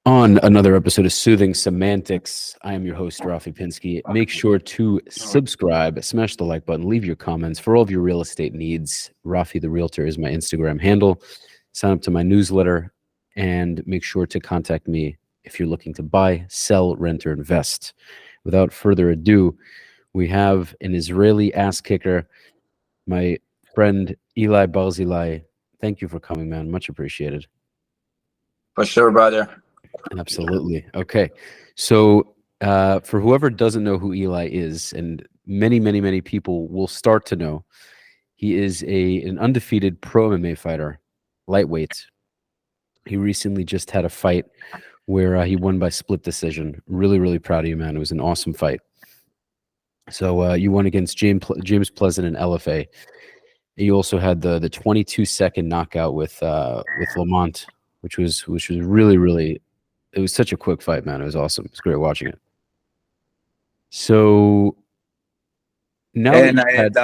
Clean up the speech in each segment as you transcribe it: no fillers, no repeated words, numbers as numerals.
On another episode of Soothing Semantics, I am your host, Rafi Pinsky. Make sure to subscribe, smash the like button, leave your comments for all of your real estate needs. Rafi the Realtor is my Instagram handle. Sign up to my newsletter and make sure to contact me if you're looking to buy, sell, rent, or invest. Without further ado, we have an Israeli ass kicker, my friend Ilay Barzilay. Thank you for coming, man. Much appreciated. For sure, brother. Absolutely. Okay. So for whoever doesn't know who Ilay is, and many people will start to know, he is an undefeated pro MMA fighter, lightweight. He recently just had a fight where he won by split decision. Really proud of you, man. It was an awesome fight. So you won against James Pleasant in LFA. You also had the 22-second knockout with Lamont, which was really. It was such a quick fight, man. It was awesome. It was great watching it. So now and I had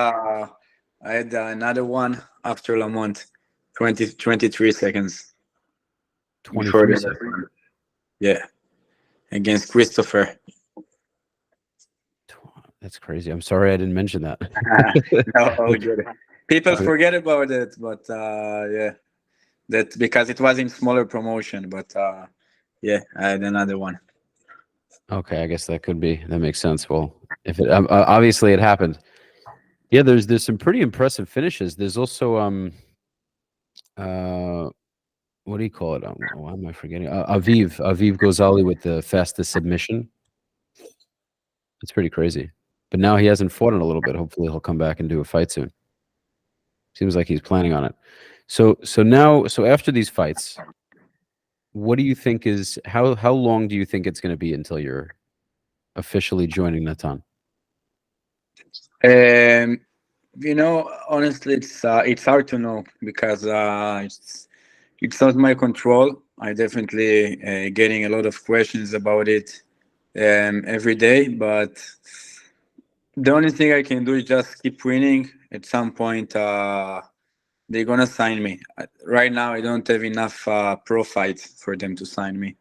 another one after Lamont, 23 seconds. 23 seconds. Yeah, against Christopher. That's crazy. I'm sorry I didn't mention that. No, good. People forget about it, but yeah, that because it was in smaller promotion, but. Yeah, I had another one. Okay, I guess that makes sense. Well, if it obviously it happened. Yeah, there's some pretty impressive finishes. There's also what do you call it? Why am I forgetting? Aviv Ghazali with the fastest submission. It's pretty crazy. But now he hasn't fought in a little bit. Hopefully he'll come back and do a fight soon. Seems like he's planning on it. So after these fights, what do you think is how long do you think it's going to be until you're officially joining Natan? Honestly, it's hard to know because it's not my control. I definitely getting a lot of questions about it every day, but the only thing I can do is just keep winning. At some point, they're gonna sign me. Right now, I don't have enough pro fights for them to sign me.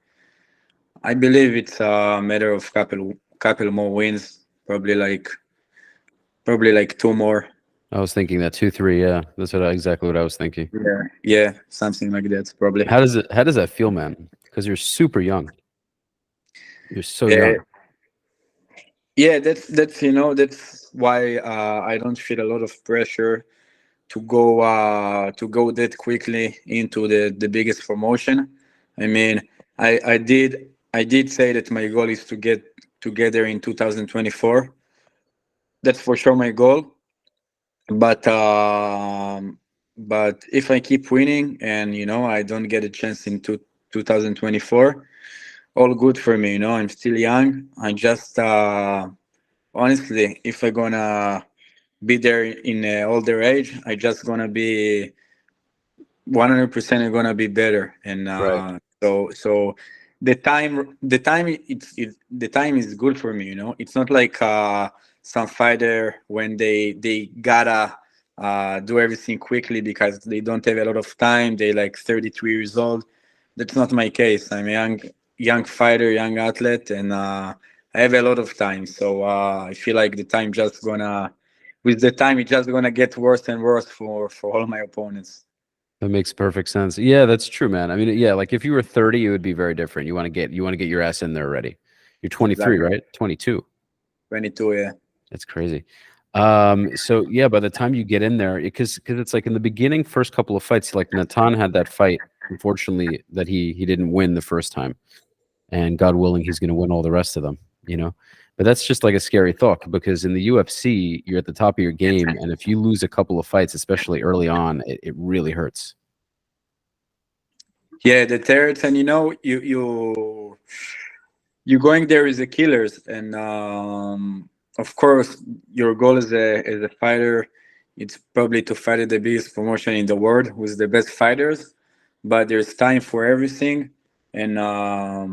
I believe it's a matter of couple more wins, probably like 2 more. I was thinking that 2-3. Yeah, that's exactly what I was thinking. Yeah, something like that, probably. How does that feel, man? Because you're super young. You're so young. Yeah, that's why I don't feel a lot of pressure to go that quickly into the biggest promotion. I mean, I did say that my goal is to get together in 2024. That's for sure my goal. But if I keep winning and I don't get a chance in 2024, all good for me. I'm still young. I just honestly, if I'm gonna be there in an older age, I just gonna be 100% gonna be better. And Right. so the time the time is good for me. It's not like some fighter when they gotta do everything quickly because they don't have a lot of time. They like 33 years old. That's not my case. I'm a young fighter, young athlete, and I have a lot of time. So I feel like the time just gonna with the time it's just gonna get worse and worse for all my opponents. That makes perfect sense. Yeah, that's true, man. I mean, yeah, like if you were 30, it would be very different. You want to get your ass in there already. You're 23, Exactly. right? 22. 22, yeah. That's crazy. So yeah, by the time you get in there, because it's like in the beginning, first couple of fights, like Natan had that fight, unfortunately, that he didn't win the first time, and God willing, he's going to win all the rest of them. But that's just like a scary thought because in the UFC, you're at the top of your game, and if you lose a couple of fights, especially early on, it really hurts. Yeah, the hurts, and you going there as a killers, and of course, your goal as a fighter, it's probably to fight at the biggest promotion in the world with the best fighters. But there's time for everything, and I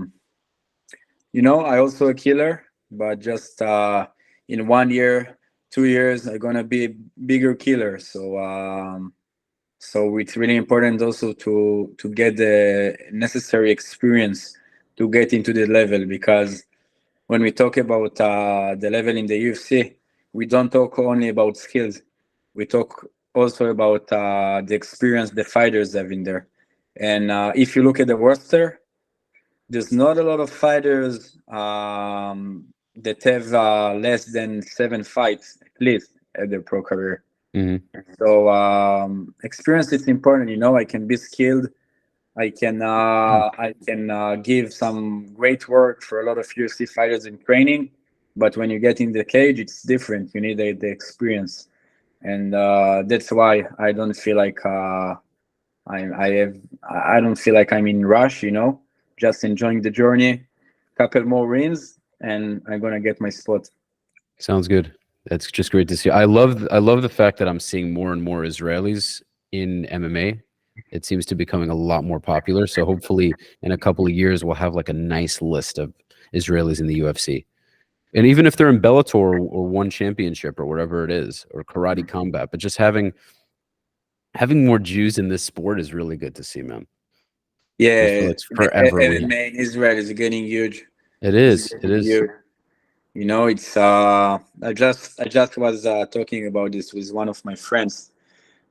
also a killer, but just in 1 year, 2 years, I'm gonna be a bigger killer. So So it's really important also to get the necessary experience to get into the level, because when we talk about the level in the UFC, we don't talk only about skills. We talk also about the experience the fighters have in there. And if you look at the roster, there's not a lot of fighters that have less than 7 fights at least at their pro career. Mhm. So experience is important. I can be skilled. I can give some great work for a lot of UFC fighters in training, but when you get in the cage, it's different. You need the experience, and that's why I don't feel like I don't feel like I'm in rush. Just enjoying the journey. Couple more wins, and I'm gonna get my spot. Sounds good. That's just great to see. I love the fact that I'm seeing more and more Israelis in MMA. It seems to be becoming a lot more popular. So hopefully in a couple of years we'll have like a nice list of Israelis in the UFC. And even if they're in Bellator or one championship or whatever it is, or karate combat, but just having more Jews in this sport is really good to see, man. I feel Yeah, like forever we MMA in Israel is getting huge. it It's is. It getting is. huge. It's I just was talking about this with one of my friends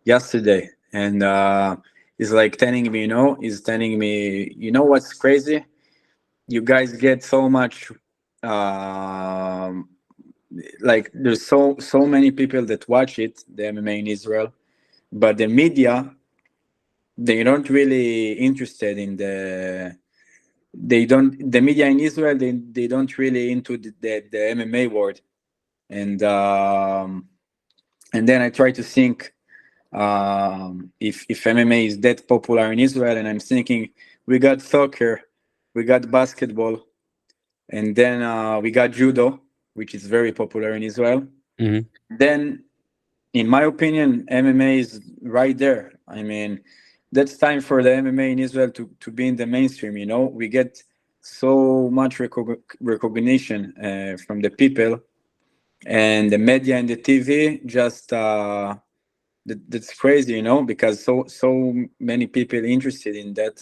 yesterday, and he's like telling me, what's crazy? You guys get so much, um, like there's so many people that watch it, the MMA in Israel, but the media, they don't really interested in the media in Israel, they don't really into the MMA world. And then I try to think, if MMA is that popular in Israel, and I'm thinking we got soccer, we got basketball, and then we got judo, which is very popular in Israel. Mhm. Then, in my opinion, MMA is right there. I mean, that's time for the MMA in Israel to be in the mainstream. We get so much recognition from the people, and the media and the TV just that's crazy, because so many people interested in that,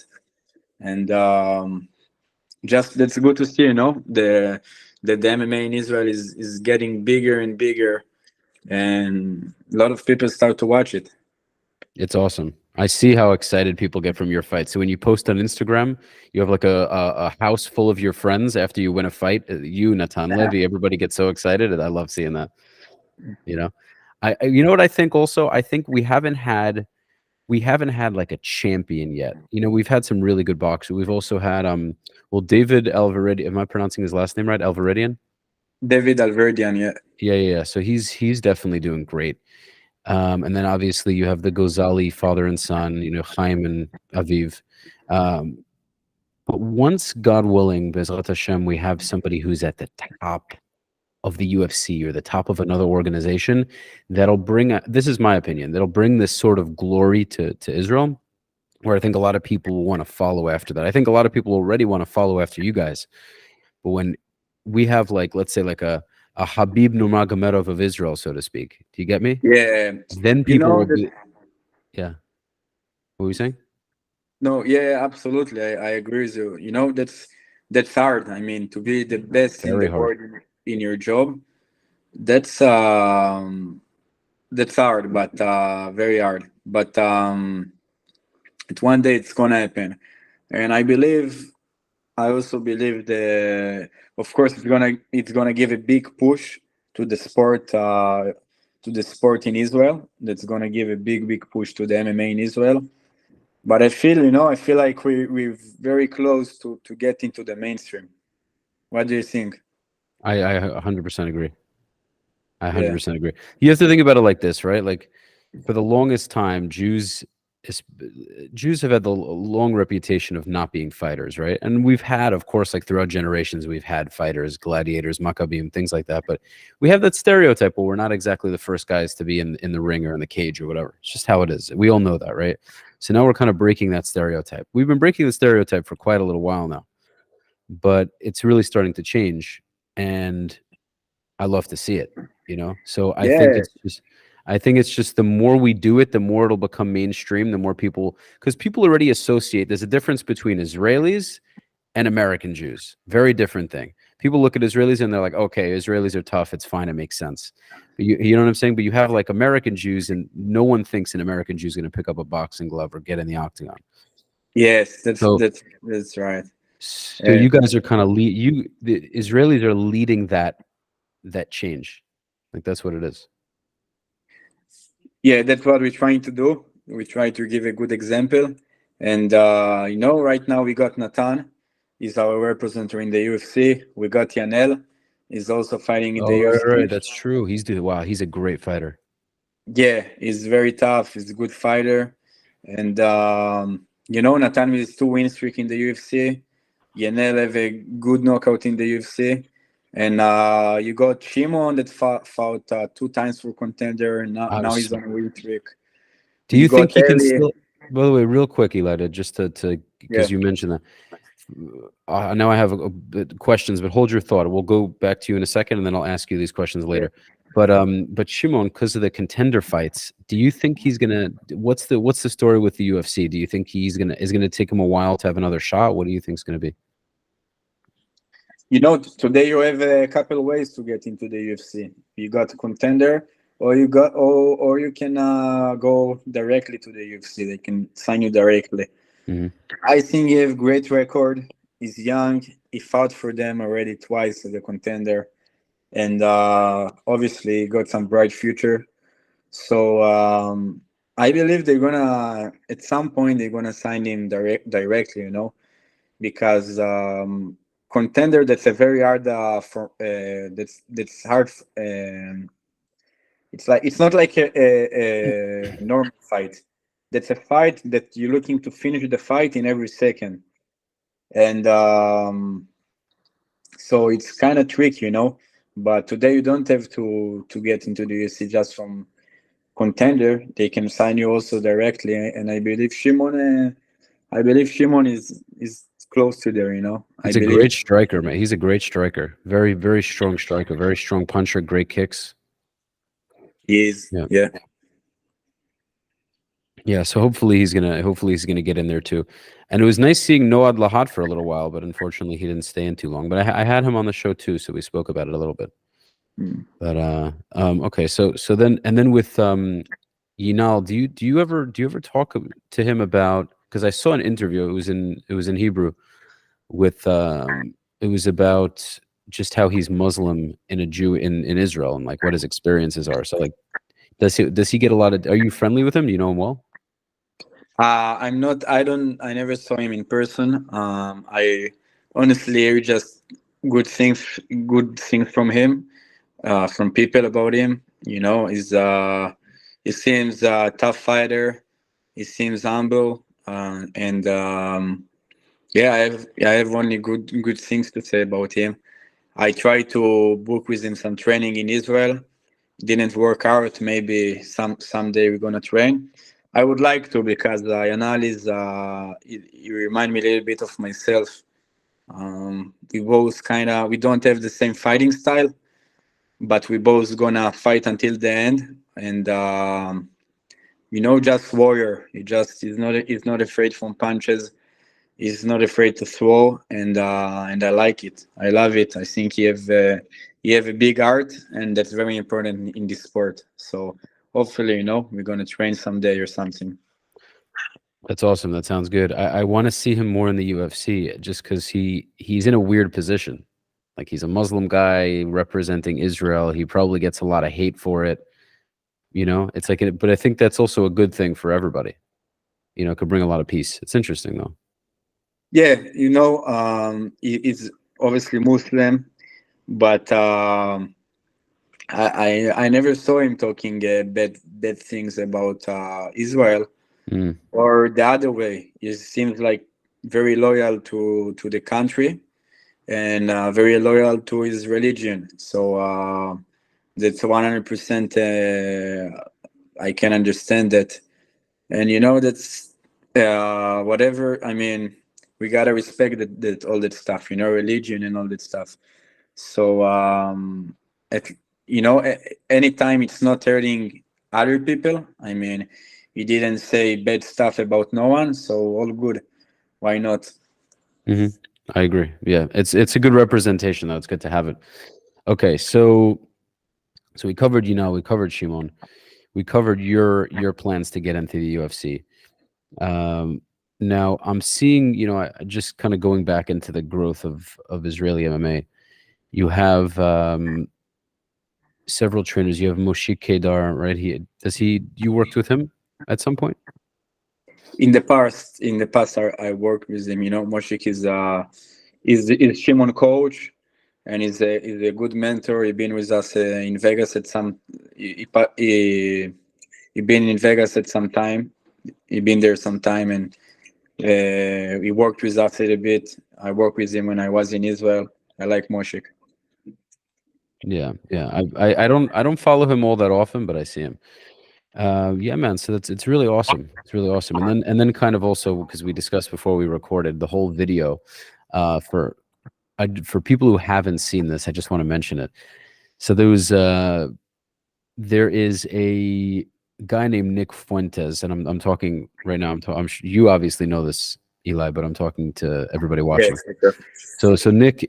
and just that's good to see, the MMA in Israel is getting bigger and bigger, and a lot of people start to watch it. It's awesome. I see how excited people get from your fight. So when you post on Instagram, you have like a house full of your friends after you win a fight. You, Natan Levy, everybody gets so excited. And I love seeing that. You know, you know what I think also? I think we haven't had like a champion yet. We've had some really good boxers. We've also had well, David Alvarez. Am I pronouncing his last name right? Alvaredian? David Alverdian, yeah. Yeah. So he's definitely doing great. And then obviously you have the Ghazali father and son, Chaim and Aviv. Um, but once, God willing, Bezrat Hashem, we have somebody who's at the top of the UFC or the top of another organization, that'll bring, this is my opinion, that'll bring this sort of glory to Israel, where I think a lot of people will want to follow after that. I think a lot of people already want to follow after you guys. But when we have, like, let's say like a Habib Nurmagomedov of Israel, so to speak, do you get me? Yeah, Then you people know will that. be, yeah. What were you saying? No, yeah, absolutely. I agree with you. That's hard. I mean, to be the best in Very the hard. world in your job, that's um that's hard, but very hard. But one day it's gonna happen, and I also believe of course, it's gonna give a big push to the sport, in Israel. That's gonna give a big push to the MMA in Israel. But I feel like we're very close to get into the mainstream. What do you think? I 100% agree. I Yeah. 100% agree. You have to think about it like this, right? Like, for the longest time, is, Jews have had the long reputation of not being fighters, right? And we've had, of course, like throughout generations, we've had fighters, gladiators, maccabim, things like that. But we have that stereotype where we're not exactly the first guys to be in the ring or in the cage or whatever. It's just how it is. We all know that, right? So now we're kind of breaking that stereotype. We've been breaking the stereotype for quite a little while now, but it's really starting to change. And I love to see it. So I think Yeah. it's just, I think it's just the more we do it, the more it'll become mainstream, the more people, because people already associate, there's a difference between Israelis and American Jews. Very different thing. People look at Israelis and they're like, okay, Israelis are tough. It's fine. It makes sense. But you know what I'm saying? But you have like American Jews, and no one thinks an American Jew is going to pick up a boxing glove or get in the octagon. Yes, So, that's right. so you guys are kind of the Israelis are leading that change. Like that's what it is. Yeah, that's what we're trying to do. We try to give a good example. And, right now we got Nathan. He's our representative in the UFC. We got Yanel. He's also fighting in the UFC. Right. That's true. Wow, he's a great fighter. Yeah, he's very tough. He's a good fighter. And, Nathan with his 2-win streak in the UFC. Yanel have a good knockout in the UFC. And you got Shimon that fought 2 times for contender. And now he's on a win streak. Do you think he can still? By the way, real quick, Ilay, just to because you mentioned that. Now I have questions, but hold your thought. We'll go back to you in a second, and then I'll ask you these questions later. But Shimon, because of the contender fights, do you think he's gonna? What's the story with the UFC? Do you think is gonna take him a while to have another shot? What do you think is gonna be? Today you have a couple of ways to get into the UFC. You got a contender, or you can go directly to the UFC. They can sign you directly. Mm-hmm. I think he has great record. He's young. He fought for them already twice as a contender, and obviously he got some bright future. So I believe they're gonna at some point they're gonna sign him directly. Because contender, that's a very hard that's hard. It's not like a normal fight. That's a fight that you're looking to finish the fight in every second, and so it's kind of tricky, But today you don't have to get into the UFC just from contender. They can sign you also directly, and I believe Shimon is close to there, He's a great striker, man. He's a great striker. Very, very strong striker. Very strong puncher. Great kicks. He is. Yeah. Yeah. So hopefully he's gonna get in there too. And it was nice seeing Noad Lahat for a little while, but unfortunately he didn't stay in too long. But I had him on the show too, so we spoke about it a little bit. But okay. So then with Yinal, do you ever talk to him about? Because I saw an interview. It was in Hebrew. With it was about just how he's Muslim and a Jew in Israel, and like what his experiences are. So like, does he get a lot of? Are you friendly with him? Do you know him well? I'm not. I never saw him in person. I honestly hear just good things from him, from people about him. He seems a tough fighter. He seems humble, and yeah, I have only good things to say about him. I tried to book with him some training in Israel. Didn't work out. Maybe someday we're gonna train. I would like to, because Yanal is you remind me a little bit of myself. We both we don't have the same fighting style, but we both gonna fight until the end. And just warrior. He's not afraid from punches. He's not afraid to throw, and I like it. I love it. I think he have a big heart, and that's very important in this sport. So hopefully, we're gonna train someday or something. That's awesome. That sounds good. I want to see him more in the UFC, just because he's in a weird position. Like, he's a Muslim guy representing Israel. He probably gets a lot of hate for it. It's like, but I think that's also a good thing for everybody. It could bring a lot of peace. It's interesting though. Yeah, he's obviously Muslim, but I never saw him talking bad things about Israel, or the other way. He seems like very loyal to the country, and very loyal to his religion. So that's 100%. I can understand that, and that's whatever. I mean, we gotta respect that all that stuff, religion and all that stuff. So anytime it's not hurting other people. I mean, he didn't say bad stuff about no one, so all good. Why not? Hmm. I agree. Yeah, it's a good representation though. It's good to have it. Okay, so we covered, we covered Shimon. We covered your plans to get into the UFC. Um, Now I'm seeing, just kind of going back into the growth of Israeli MMA. You have several trainers. You have Moshe Kedar, right? You worked with him at some point? In the past, I worked with him. Moshik is Shimon coach, and he's a good mentor. He been with us in Vegas at some. He been in Vegas at some time. He been there some time, and he worked with us a little bit. I worked with him when I was in Israel. I like Moshik. Yeah, yeah. I don't follow him all that often, but I see him. Yeah, man. So it's really awesome. It's really awesome. And then kind of also because we discussed before we recorded the whole video. For for people who haven't seen this, I just want to mention it. So there is a guy named Nick Fuentes, and I'm talking right now. You obviously know this, Eli, but I'm talking to everybody watching. Yes, sure. So Nick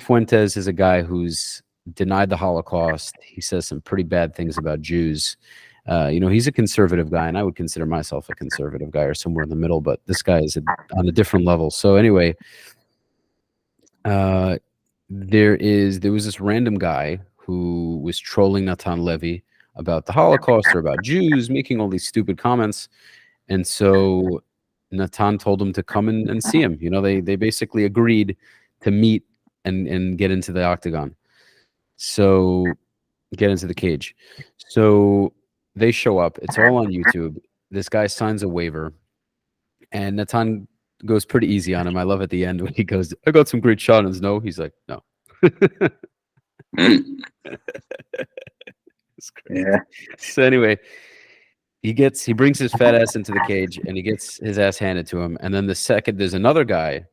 Fuentes is a guy who's denied the Holocaust. He says some pretty bad things about Jews. He's a conservative guy, and I would consider myself a conservative guy or somewhere in the middle. But this guy is on a different level. So anyway, uh, there was this random guy who was trolling Natan Levy about the Holocaust or about Jews, making all these stupid comments. And so Natan told him to come and see him. They basically agreed to meet and get into the octagon. So get into the cage. So they show up. It's all on YouTube. This guy signs a waiver, and Natan goes pretty easy on him. I love at the end when he goes, "I got some great shots." No, he's like, "No." It's great. Yeah. So anyway, he brings his fat ass into the cage and he gets his ass handed to him. And then there's another guy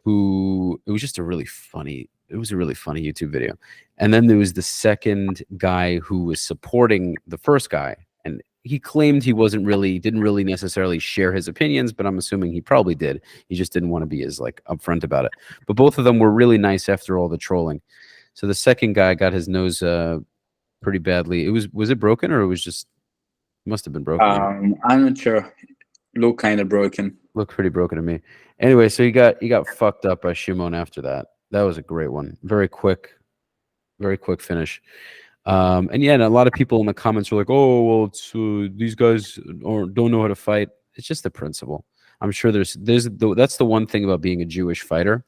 who it was a really funny YouTube video. And then there was the second guy who was supporting the first guy. And he claimed didn't really necessarily share his opinions, but I'm assuming he probably did. He just didn't want to be as upfront about it. But both of them were really nice after all the trolling. So the second guy got his nose pretty badly. Was it broken, or it was just must have been broken, right? I'm not sure. Look kind of broken. Looked pretty broken to me. Anyway, so he got fucked up by Shimon after that. That was a great one. Very quick finish. And a lot of people in the comments were like, "Oh, well, it's these guys don't know how to fight." It's just the principle. I'm sure that's the one thing about being a Jewish fighter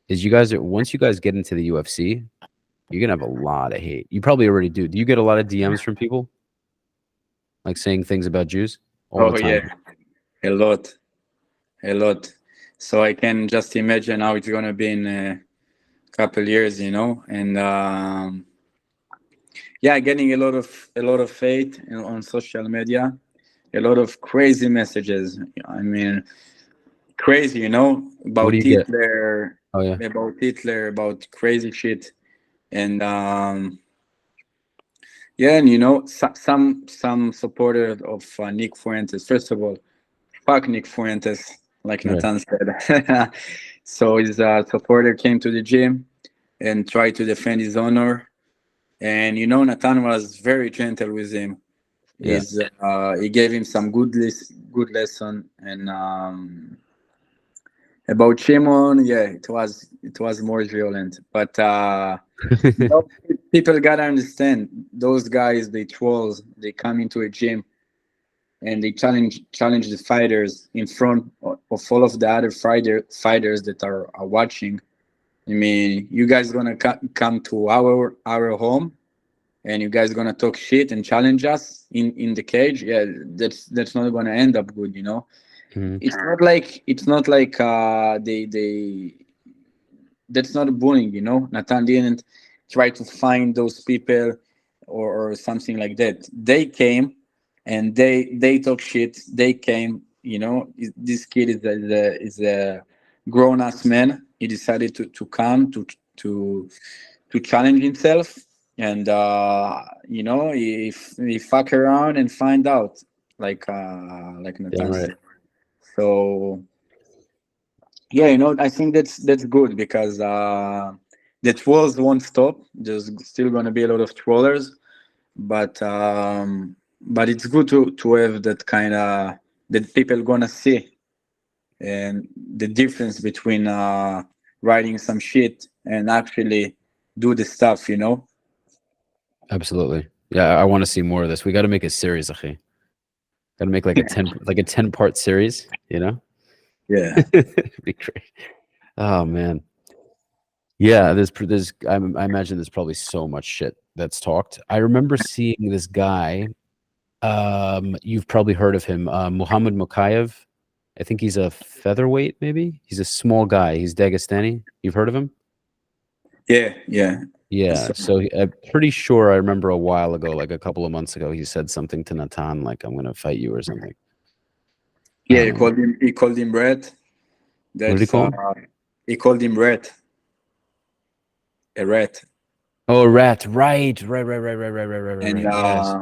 is once you guys get into the UFC, you're gonna have a lot of hate. You probably already do. Do you get a lot of DMs from people like saying things about Jews all Oh the time? yeah, a lot. So I can just imagine how it's gonna be in a couple years, and yeah, getting a lot of hate on social media, a lot of crazy messages. I mean, crazy, What do about you get? Hitler, Oh yeah, about crazy shit, and yeah, and some supporters of Nick Fuentes. First of all, fuck Nick Fuentes, like right. Nathan said. So his supporter came to the gym and tried to defend his honor. And Nathan was very gentle with him. Yeah. He gave him some good lesson. And about Shimon, yeah, it was more violent. But you know, people gotta understand those guys. They trolls. They come into a gym and they challenge the fighters in front of all of the other fighters that are watching. I mean, you guys gonna come to our home, and you guys gonna talk shit and challenge us in the cage. Yeah, that's not gonna end up good. Mhm. It's not like they that's not bullying. Nathan didn't try to find those people or something like that. They came and they talk shit. They came. This kid is a grown ass man. He decided to come to challenge himself, and if fuck around and find out, like Damn Nathan right. said. So yeah, I think that's good because the trolls won't stop. There's still gonna be a lot of trollers, but it's good to have that kind of, that people gonna see, and the difference between writing some shit and actually do the stuff. Absolutely. Yeah, I want to see more of this. We got to make a series, Akhi. Got to make like a 10-part series, you know? Yeah. It'd be great. Oh man. Yeah, I imagine there's probably so much shit that's talked. I remember seeing this guy. You've probably heard of him, Muhammad Mukayev. I think he's a featherweight, maybe. He's a small guy. He's Dagestani. You've heard of him? Yeah. Yeah. So, So I'm pretty sure I remember a while ago, like a couple of months ago, he said something to Natan, like, "I'm gonna fight you" or something. yeah, Um, he called him Red. what did he That's call him? he called him Red, a rat. Oh, a rat. Right. And Yes.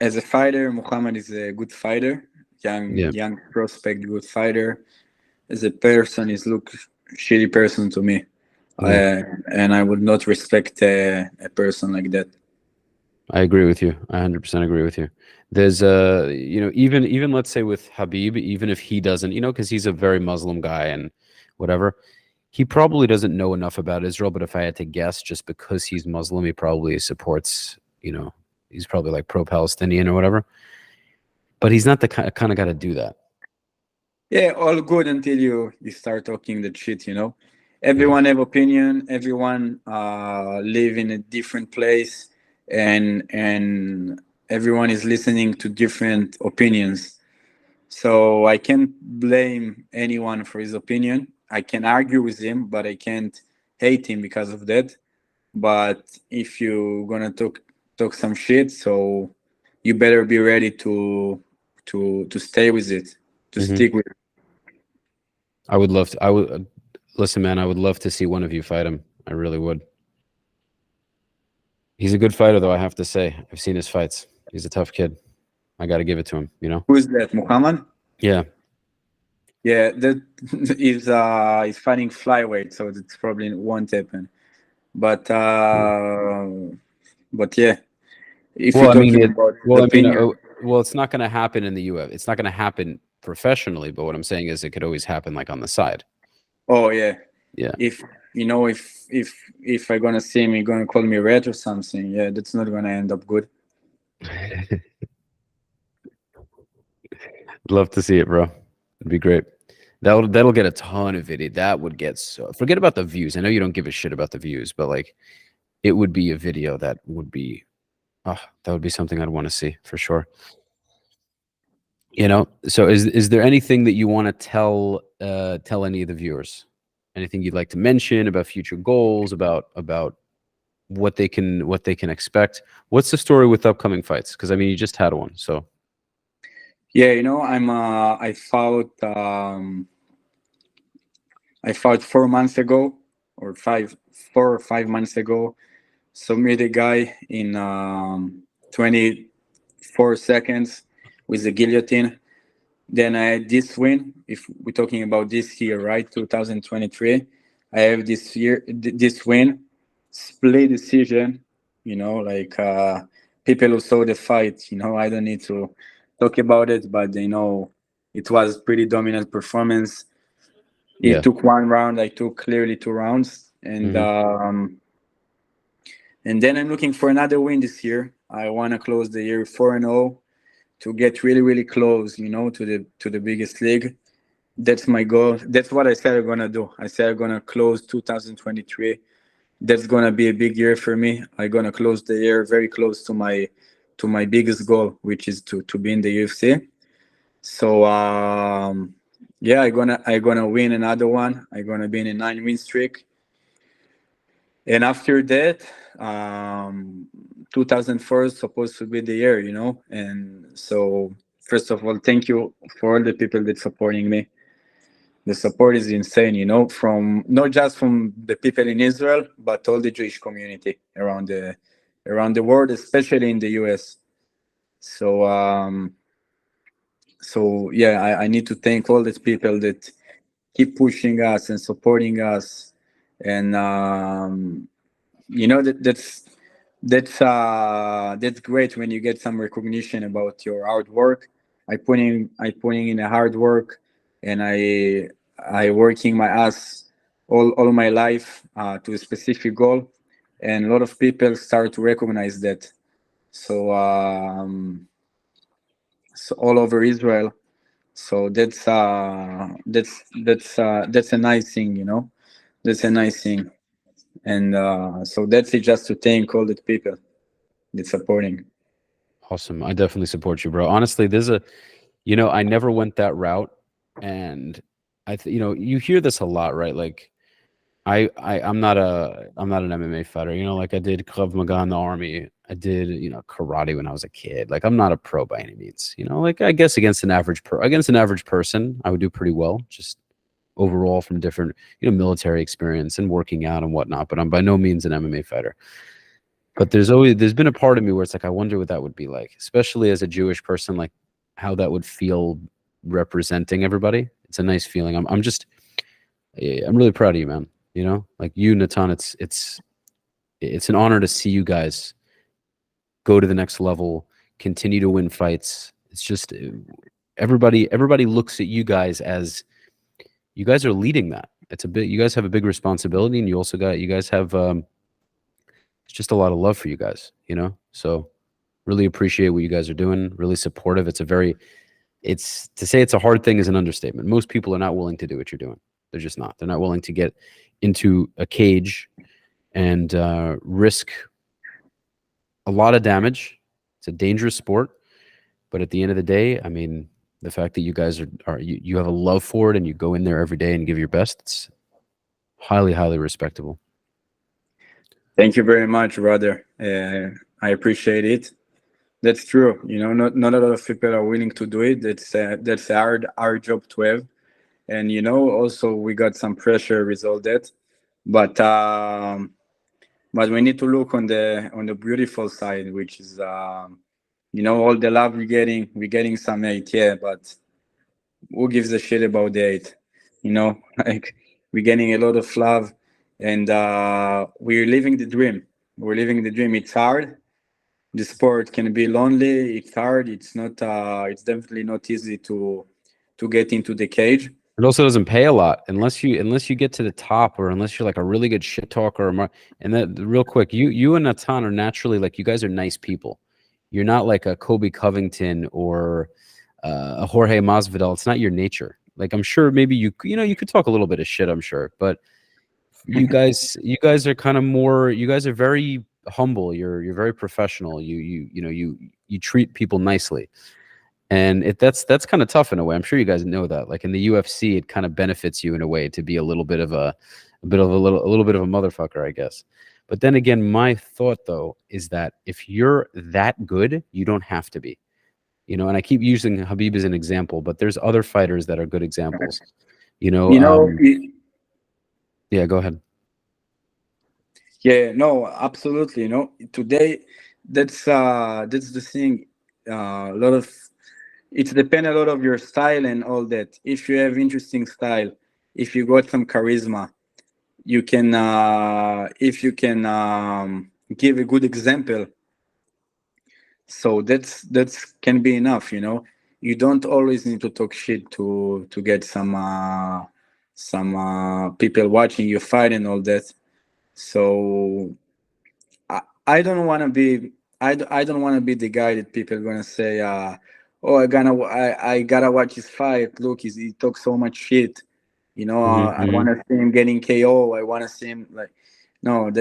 as a fighter, Muhammad is a good fighter, Yeah. young prospect, good fighter. As a person, he's look shitty person to me, Yeah. and I would not respect a person like that. I agree with you. I 100% agree with you. There's even let's say with Habib, even if he doesn't, because he's a very Muslim guy and whatever, he probably doesn't know enough about Israel. But if I had to guess, just because he's Muslim, he probably supports, he's probably like pro-Palestinian or whatever. But he's not the kind of guy to do that. Yeah, all good until you start talking that shit. Yeah. Everyone have opinion. Everyone live in a different place, and everyone is listening to different opinions. So I can't blame anyone for his opinion. I can argue with him, but I can't hate him because of that. But if you're gonna talk some shit, so you better be ready to stay with it, to Mhm. stick with it. I would love to. I would listen, man. I would love to see one of you fight him. I really would. He's a good fighter, though. I have to say, I've seen his fights. He's a tough kid. I got to give it to him. Who's that? Muhammad? Yeah. Yeah, that is fighting flyweight, so it's probably won't happen. But yeah, if you're Well, I mean, talking about the well, I mean, opinion, well, it's not going to happen in the UFC. It's not going to happen professionally. But what I'm saying is, it could always happen, like on the side. oh yeah, Yeah. if if I'm gonna see him, he's gonna call me red or something. Yeah, that's not gonna end up good. Love to see it, bro. It'd be great. That'll get a ton of video. That would get so. Forget about the views. I know you don't give a shit about the views, but like, it would be a video that would be. Oh, that would be something I'd want to see for sure. So is there anything that you want to tell any of the viewers? Anything you'd like to mention about future goals, about what they can expect? What's the story with upcoming fights? Because I mean, you just had one, so Yeah, I fought 4 months ago, or 4 or 5 months ago. Submit a guy in 24 seconds with the guillotine. Then I had this win. If we're talking about this year, right, 2023, I have this win, split decision. Like people who saw the fight. I don't need to talk about it, but they know it was pretty dominant performance. He yeah. took one round. I took clearly 2 rounds, Hmm. and then I'm looking for another win this year. I want to close the year 4-0 to get really, really close, to the biggest league. That's my goal. That's what I said I'm gonna do. I said I'm gonna close 2023. That's gonna be a big year for me. I'm gonna close the year very close to my biggest goal, which is to be in the UFC. So yeah, I'm gonna win another one. I'm gonna be in a 9-win streak. And after that, 2004 is supposed to be the year, And so, first of all, thank you for all the people that supporting me. The support is insane, you know, from not just from the people in Israel, but all the Jewish community around the world, especially in the US. So so yeah, I need to thank all these people that keep pushing us and supporting us, and you know that's great when you get some recognition about your hard work. I putting in a hard work, and I working my ass all my life to a specific goal, and a lot of people start to recognize that. So so all over Israel. So that's a nice thing, you know. That's a nice thing, and so that's it. Just to thank all the people that's supporting. Awesome. I definitely support you, bro. Honestly, there's a, I never went that route, and you hear this a lot, right? Like, I'm not an MMA fighter. Like I did Krav Maga in the army. I did, karate when I was a kid. Like I'm not a pro by any means. Like I guess against an average person, I would do pretty well. Just overall from different, military experience and working out and whatnot. But I'm by no means an MMA fighter. But there's been a part of me where it's like I wonder what that would be like, especially as a Jewish person, like how that would feel representing everybody. It's a nice feeling. I'm really proud of you, man. Like you, Natan, it's an honor to see you guys go to the next level, continue to win fights. It's just everybody looks at you guys as you guys are leading that. You guys have a big responsibility, and you guys have it's just a lot of love for you guys, So really appreciate what you guys are doing, really supportive. It's to say it's a hard thing is an understatement. Most people are not willing to do what you're doing. They're just not. They're not willing to get into a cage and risk a lot of damage. It's a dangerous sport, but at the end of the day, I mean, the fact that you guys you have a love for it and you go in there every day and give your best, it's highly, highly respectable. Thank you very much, brother. I appreciate it. That's true. Not a lot of people are willing to do it. That's our job to have, and also we got some pressure with all that, but we need to look on the beautiful side, which is all the love we're getting some hate, yeah, but who gives a shit about the hate? Like we're getting a lot of love, and we're living the dream. We're living the dream. It's hard. The sport can be lonely. It's hard. It's not. It's definitely not easy to get into the cage. It also doesn't pay a lot unless you get to the top, or unless you're like a really good shit talker. And that real quick, you and Natan are naturally, like, you guys are nice people. You're not like a Kobe Covington or a Jorge Masvidal. It's not your nature. Like I'm sure maybe you could talk a little bit of shit. I'm sure, but you guys are kind of more. You guys are very humble. You're very professional. You treat people nicely. And that's kind of tough in a way. I'm sure you guys know that. Like in the UFC, it kind of benefits you in a way to be a little bit of a motherfucker, I guess. But then again, my thought though is that if you're that good, you don't have to be. And I keep using Habib as an example, but there's other fighters that are good examples. Yeah, go ahead. Yeah, no, absolutely. Today, that's the thing. A lot of it depends a lot of your style and all that. If you have interesting style, if you got some charisma, you can. If you can give a good example, so that's can be enough. You don't always need to talk shit to get some people watching you fight and all that. So I don't want to be I don't want to be the guy that people are gonna say oh I gotta watch his fight. Look, he talks so much shit. I want to see him getting KO. I want to see him like no.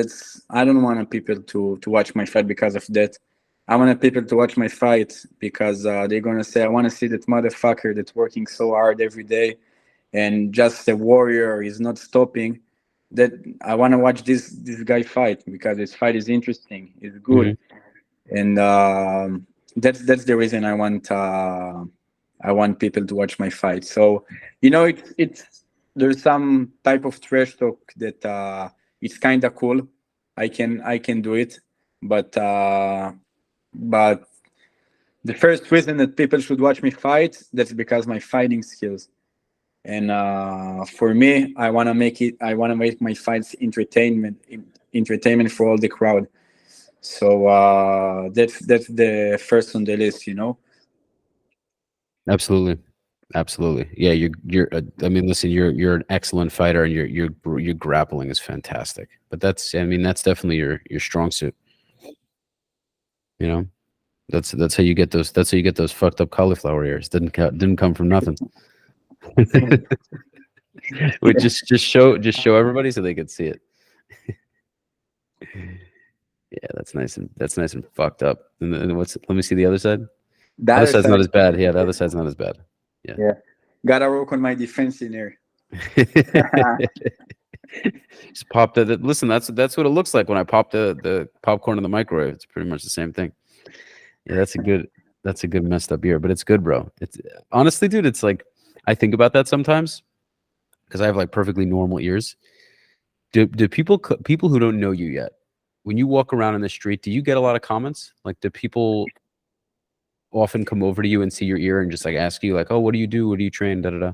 I don't want people to watch my fight because of that. I want people to watch my fight because they're gonna say I want to see that motherfucker that's working so hard every day and just a warrior is not stopping. That I want to watch this guy fight because his fight is interesting, it's good, and that's the reason I want people to watch my fight. So it's there's some type of trash talk that it's kind of cool. I can do it, but the first reason that people should watch me fight, that's because my fighting skills. And for me, I want to make my fights entertainment for all the crowd. So that's the first on the list, you know. Absolutely. Absolutely. Yeah, you're I mean, listen, you're an excellent fighter, and your grappling is fantastic. But that's definitely your strong suit. You know? That's how you get those fucked up cauliflower ears. Didn't come from nothing. We just show everybody so they could see it. Yeah, that's nice and fucked up. And then let me see the other side. The Other other side's not side, as bad. Yeah, the other side's not as bad. yeah, gotta work on my defense in there. Just popped it. Listen, that's what it looks like when I pop the popcorn in the microwave. It's pretty much the same thing. Yeah, that's a good messed up ear, but it's good, bro. It's honestly, dude, it's like I think about that sometimes because I have like perfectly normal ears. Do people who don't know you yet, when you walk around in the street, do you get a lot of comments? Like, do people often come over to you and see your ear and just like ask you like, oh, what do you do? What do you train? Da da da.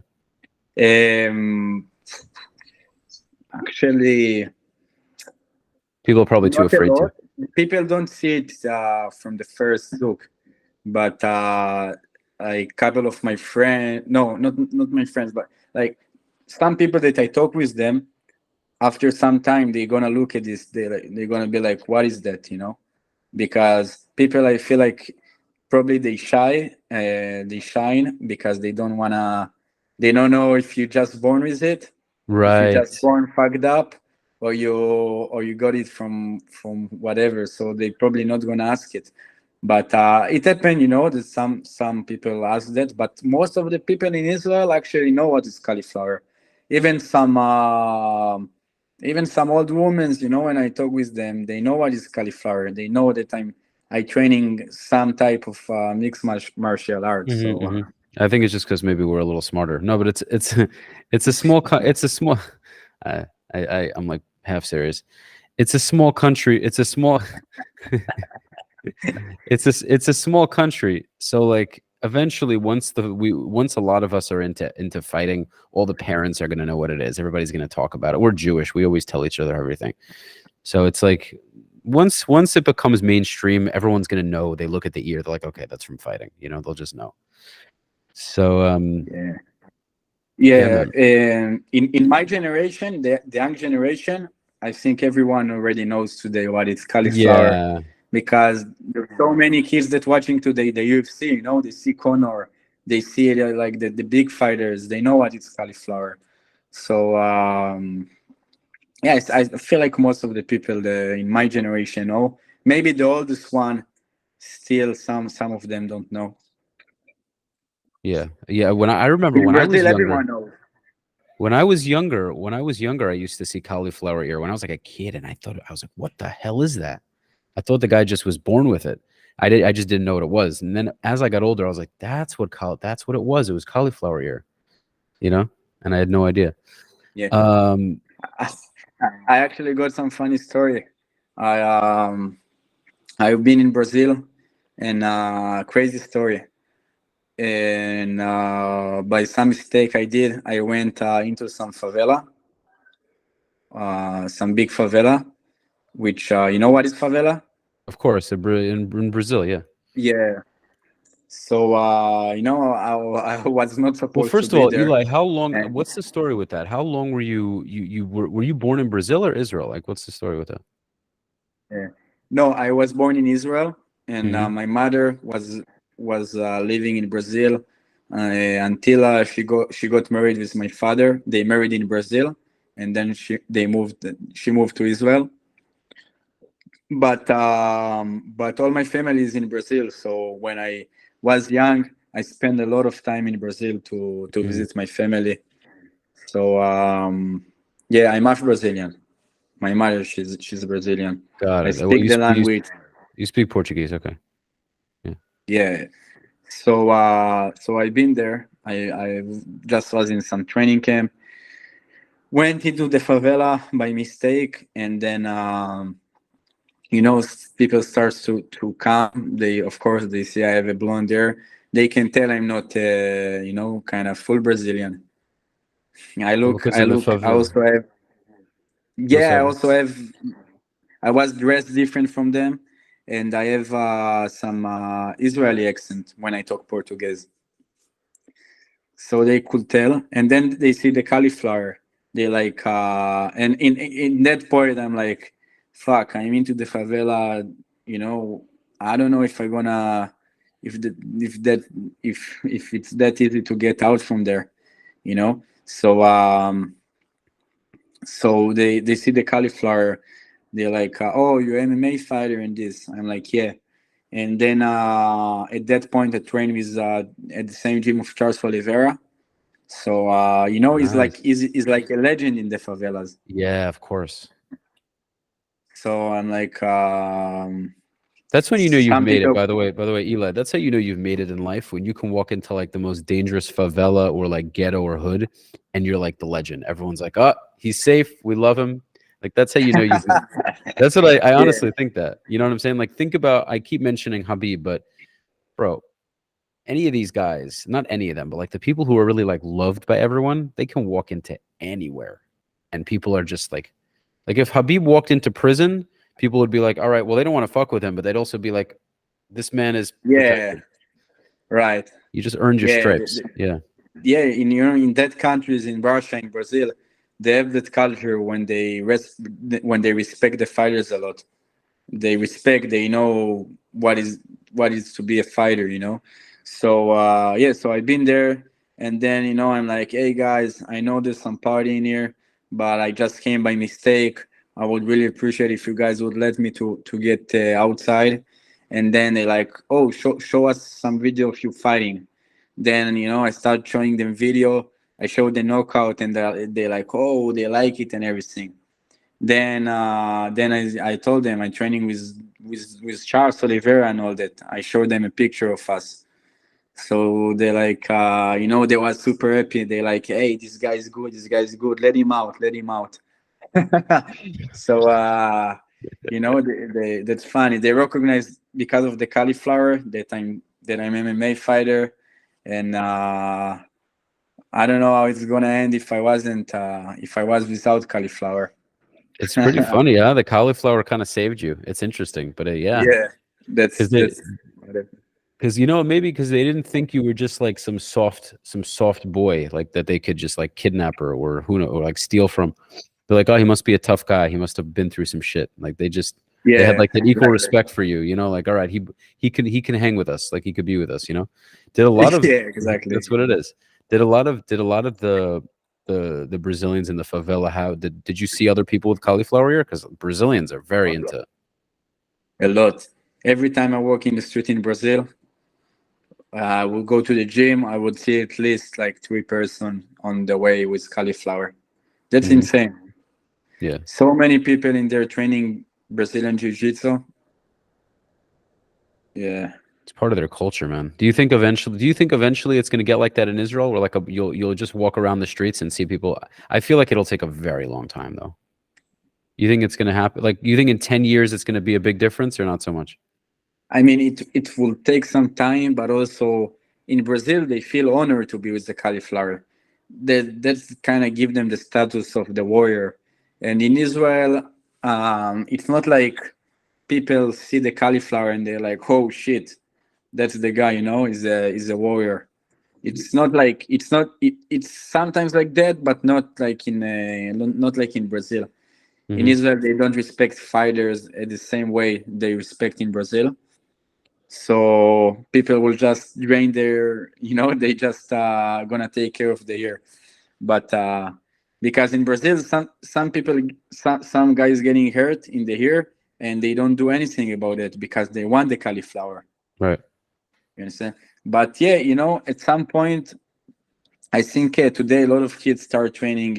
Actually, People are probably too not a afraid to. lot. People don't see it from the first look, but a couple of my friends, no, not my friends, but like some people that I talk with them, after some time they're gonna look at this, they're gonna be like, what is that, you know? Because people, I feel like probably they shine because they don't know if you just born with it, if you Right. just born fucked up, or you got it from whatever. So they probably not gonna ask it. But it happened, you know, that some people ask that, but most of the people in Israel actually know what is cauliflower. Even some old women, you know, when I talk with them, they know what is cauliflower. They know that I training some type of mixed martial arts. So I think it's just because maybe we're a little smarter. No, but it's a small it's a small. I'm like half serious. It's a small country. It's a small. it's a small country. So like eventually, once a lot of us are into fighting, all the parents are gonna know what it is. Everybody's gonna talk about it. We're Jewish. We always tell each other everything. So it's like once it becomes mainstream, everyone's gonna know. They look at the ear, they're like, okay, that's from fighting. You know, they'll just know. So yeah, man. and in my generation, the young generation, I think everyone already knows today what is cauliflower, Yeah, because there's so many kids that watching today the UFC. You know, they see Conor, they see like the big fighters. They know what is cauliflower. So yeah, I feel like most of the people in my generation know. Maybe the oldest one, still some of them don't know. yeah. When I remember In when I was Brazil, younger. everyone knows. When I was younger, I used to see cauliflower ear when I was like a kid, and I was like, "What the hell is that?" I thought the guy just was born with it. I just didn't know what it was. And then as I got older, I was like, "That's what it was. It was cauliflower ear," you know. And I had no idea. Yeah. I actually got some funny story. I've been in Brazil, and crazy story. And by some mistake I went into some favela, some big favela, which you know what is favela? Of course, in Brazil, yeah. Yeah. So you know, I was not Well, supposed to first of be all, there. Eli, how long? And What's the story with that? How long were were you born in Brazil or Israel? Like, what's the story with that? no, I was born in Israel, and Hmm. my mother was living in Brazil until she got married with my father. They married in Brazil, and then she moved to Israel. But all my family is in Brazil. So when I was young, I spent a lot of time in Brazil to visit my family. So yeah, I'm half Brazilian. My mother, she's Brazilian. Got I it. Well, speak the language. you speak Portuguese, okay? Yeah. Yeah. So so I've been there. I just was in some training camp, went into the favela by mistake, and then people starts to come. They, of course, they see I have a blonde hair. They can tell I'm not kind of full Brazilian. I Oh, look because I of the look I favela. also have, Oh, yeah, I sorry. also have, I was dressed different from them, and I have some Israeli accent when I talk Portuguese, so they could tell. And then they see the cauliflower. They like, and in that point, I'm like, fuck, I'm into the favela. You know, I don't know if I gonna, if the if that if it's that easy to get out from there. You know, so they see the cauliflower. They're like, oh, you're MMA fighter and this. I'm like, yeah. And then at that point, I trained with at the same gym of Charles Oliveira. So he's like Nice. he's like a legend in the favelas. Yeah, of course. So I'm like, That's when you know you've some made it, people, by the way, Eli. That's how you know you've made it in life, when you can walk into like the most dangerous favela or like ghetto or hood, and you're like the legend. Everyone's like, oh, he's safe. We love him. Like that's how you know you've. That's what I yeah, honestly think that. You know what I'm saying? Like think about. I keep mentioning Habib, but bro, any of these guys, not any of them, but like the people who are really like loved by everyone, they can walk into anywhere, and people are just like if Habib walked into prison, people would be like, all right, well, they don't want to fuck with him, but they'd also be like, this man is yeah, protected. right, You just earned your yeah, stripes. Yeah. yeah. In that countries, in Russia, in Brazil, they have that culture when when they respect the fighters a lot. They respect, they know what is to be a fighter, so yeah, so I've been there. And then I'm like, hey guys, I know there's some party in here, but I just came by mistake. I would really appreciate if you guys would let me to get outside. And then they like, oh, show us some video of you fighting. Then I start showing them video. I show the knockout, and they like, oh, they like it and everything. Then I told them I'm training with Charles Oliveira and all that. I showed them a picture of us. So they like, they were super happy. They like, hey, this guy is good. This guy is good. Let him out. Let him out. So that's funny. They recognize because of the cauliflower that I'm MMA fighter, and I don't know how it's gonna end if I was without cauliflower. It's pretty funny, huh? The cauliflower kind of saved you. It's interesting, but yeah, Yeah, because maybe because they didn't think you were just like some soft boy, like that they could just like kidnap her or who know, or like steal from. They're like, oh, he must be a tough guy. He must have been through some shit. Like they had yeah, like that equal exactly. respect for you, like, all right, he can hang with us, like he could be with us, Did a lot of Yeah, exactly. that's what it is. Did a lot of the Brazilians in the favela did you see other people with cauliflower ear? Because Brazilians are very into. A lot. Every time I walk in the street in Brazil, I will go to the gym. I would see at least like 3 person on the way with cauliflower. That's Mhm. insane. Yeah. So many people in there training Brazilian Jiu-Jitsu. Yeah. It's part of their culture, man. Do you think eventually it's going to get like that in Israel, where like you'll just walk around the streets and see people? I feel like it'll take a very long time, though. You think it's going to happen? Like, you think in 10 years it's going to be a big difference, or not so much? I mean, it will take some time, but also in Brazil, they feel honored to be with the cauliflower. That's kind of give them the status of the warrior. And in Israel, it's not like people see the cauliflower and they're like, "Oh shit, that's the guy," is a warrior. It's not like it's sometimes like that, but not like in Brazil. In Hmm. Israel, they don't respect fighters the same way they respect in Brazil. So people will just drain their, they just gonna take care of the hair. But because in Brazil, some people, some guys getting hurt in the hair, and they don't do anything about it because they want the cauliflower. Right. You understand? But yeah, at some point, I think today a lot of kids start training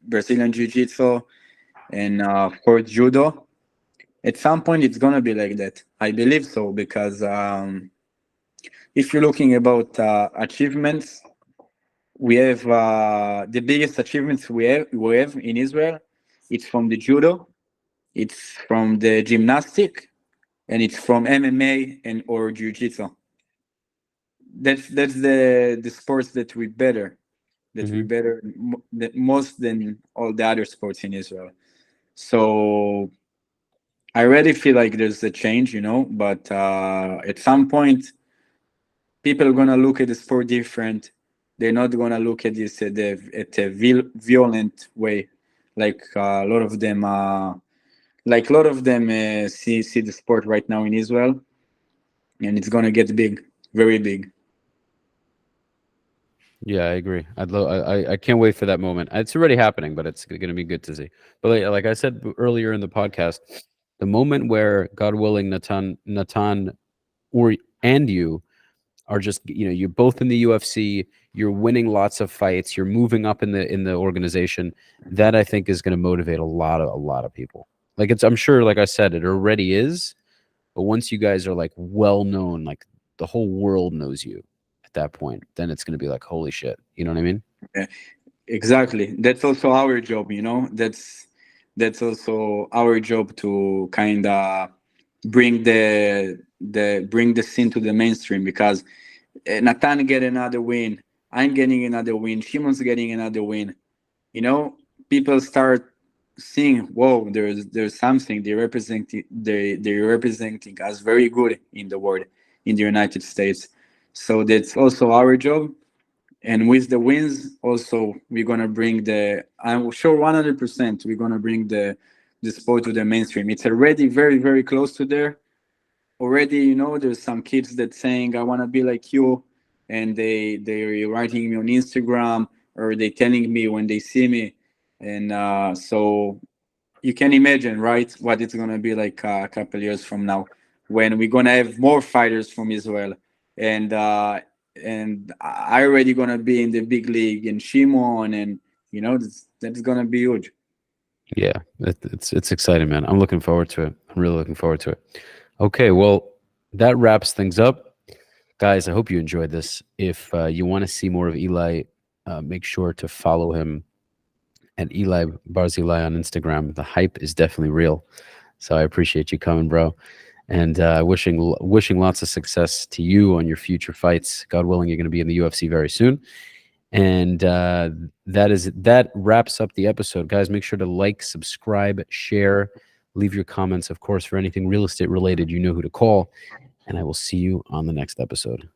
Brazilian Jiu-Jitsu and of course judo. At some point, it's gonna be like that. I believe so because if you're looking about achievements, We have the biggest achievements we have in Israel. It's from the judo, it's from the gymnastic, and it's from MMA and or jiu-jitsu. That's the sports that we Hmm. better most than all the other sports in Israel. So I already feel like there's a change, but at some point people are gonna look at the sport different. They're not gonna look at this violent way, like a lot of them. Like a lot of them see the sport right now in Israel, and it's gonna get big, very big. Yeah, I agree. I can't wait for that moment. It's already happening, but it's going to be good to see. But like I said earlier in the podcast, the moment where, God willing, Natan, or and you are just, you're both in the UFC, you're winning lots of fights, you're moving up in the organization. That I think is going to motivate a lot of people. Like, I'm sure, like I said, it already is. But once you guys are like well known, like the whole world knows you at that point, then it's going to be like, holy shit. You know what I mean? Yeah, exactly. That's also our job, That's also our job to kind of bring the scene to the mainstream because Nathan get another win. I'm getting another win. Shimon's getting another win. You know, people start seeing, whoa, there's something they're representing us very good in the world, in the United States. So that's also our job. And with the wins, also we're gonna bring I'm sure 100% we're gonna bring the sport to the mainstream. It's already very very close to there already. There's some kids that saying I want to be like you, and they're writing me on Instagram, or they telling me when they see me. And so you can imagine, right, what it's going to be like a couple years from now, when we're going to have more fighters from Israel. And uh and I already going to be in the big league, and Shimon, and that's going to be huge. Yeah, it's exciting, man. I'm looking forward to it. I'm really looking forward to it. Okay, well, that wraps things up, guys. I hope you enjoyed this. If you want to see more of Eli, make sure to follow him at Ilay Barzilay on Instagram. The hype is definitely real. So I appreciate you coming, bro. And wishing lots of success to you on your future fights. God willing, you're going to be in the UFC very soon. And that wraps up the episode, guys. Make sure to like, subscribe, share, leave your comments. Of course, for anything real estate related, you know who to call. And I will see you on the next episode.